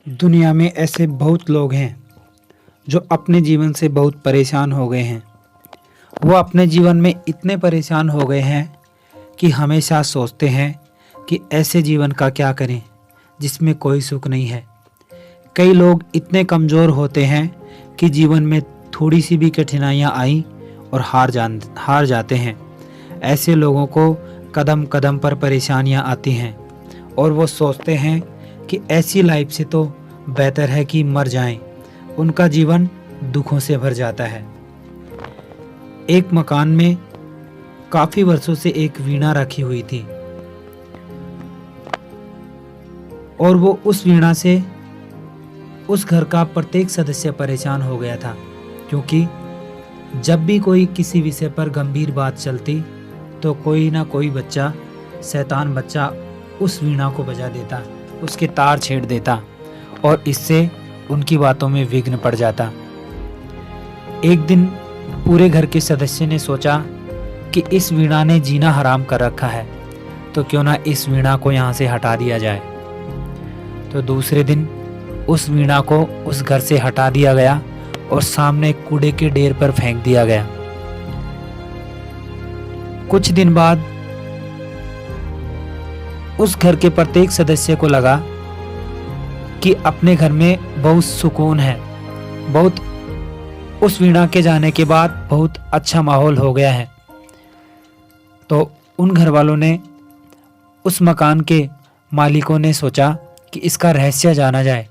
दुनिया में ऐसे बहुत लोग हैं जो अपने जीवन से बहुत परेशान हो गए हैं। वो अपने जीवन में इतने परेशान हो गए हैं कि हमेशा सोचते हैं कि ऐसे जीवन का क्या करें जिसमें कोई सुख नहीं है। कई लोग इतने कमज़ोर होते हैं कि जीवन में थोड़ी सी भी कठिनाइयाँ आई और हार जाते हैं। ऐसे लोगों को कदम कदम पर परेशानियाँ आती हैं और वो सोचते हैं कि ऐसी लाइफ से तो बेहतर है कि मर जाएं। उनका जीवन दुखों से भर जाता है। एक मकान में काफ़ी वर्षों से एक वीणा रखी हुई थी और वो उस वीणा से उस घर का प्रत्येक सदस्य परेशान हो गया था, क्योंकि जब भी कोई किसी विषय पर गंभीर बात चलती तो कोई ना कोई बच्चा, शैतान बच्चा, उस वीणा को बजा देता, उसके तार छेड़ देता और इससे उनकी बातों में विघ्न पड़ जाता। एक दिन पूरे घर के सदस्य ने सोचा कि इस वीणा ने जीना हराम कर रखा है, तो क्यों ना इस वीणा को यहाँ से हटा दिया जाए। तो दूसरे दिन उस वीणा को उस घर से हटा दिया गया और सामने कूड़े के ढेर पर फेंक दिया गया। कुछ दिन बाद उस घर के प्रत्येक सदस्य को लगा कि अपने घर में बहुत सुकून है, बहुत उस वीणा के जाने के बाद बहुत अच्छा माहौल हो गया है। तो उन घर वालों ने, उस मकान के मालिकों ने सोचा कि इसका रहस्य जाना जाए।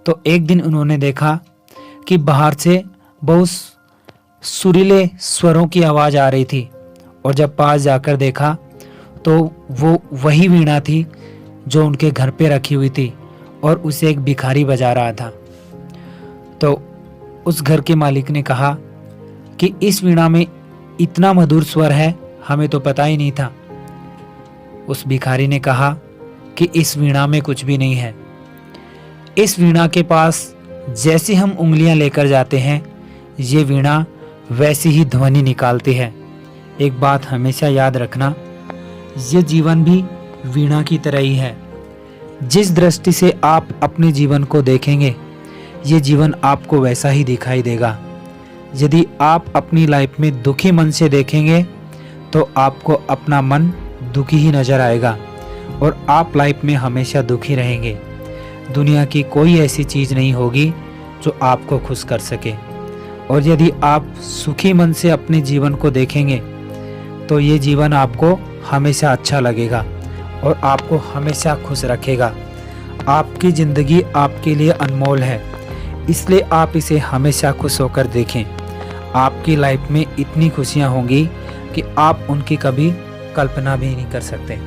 तो एक दिन उन्होंने देखा कि बाहर से बहुत सुरीले स्वरों की आवाज़ आ रही थी और जब पास जाकर देखा तो वो वही वीणा थी जो उनके घर पे रखी हुई थी और उसे एक भिखारी बजा रहा था। तो उस घर के मालिक ने कहा कि इस वीणा में इतना मधुर स्वर है, हमें तो पता ही नहीं था। उस भिखारी ने कहा कि इस वीणा में कुछ भी नहीं है। इस वीणा के पास जैसे हम उंगलियां लेकर जाते हैं, ये वीणा वैसी ही ध्वनि निकालती है। एक बात हमेशा याद रखना, ये जीवन भी वीणा की तरह ही है। जिस दृष्टि से आप अपने जीवन को देखेंगे, ये जीवन आपको वैसा ही दिखाई देगा। यदि आप अपनी लाइफ में दुखी मन से देखेंगे तो आपको अपना मन दुखी ही नजर आएगा और आप लाइफ में हमेशा दुखी रहेंगे। दुनिया की कोई ऐसी चीज़ नहीं होगी जो आपको खुश कर सके। और यदि आप सुखी मन से अपने जीवन को देखेंगे तो ये जीवन आपको हमेशा अच्छा लगेगा और आपको हमेशा खुश रखेगा। आपकी ज़िंदगी आपके लिए अनमोल है, इसलिए आप इसे हमेशा खुश होकर देखें। आपकी लाइफ में इतनी खुशियाँ होंगी कि आप उनकी कभी कल्पना भी नहीं कर सकते।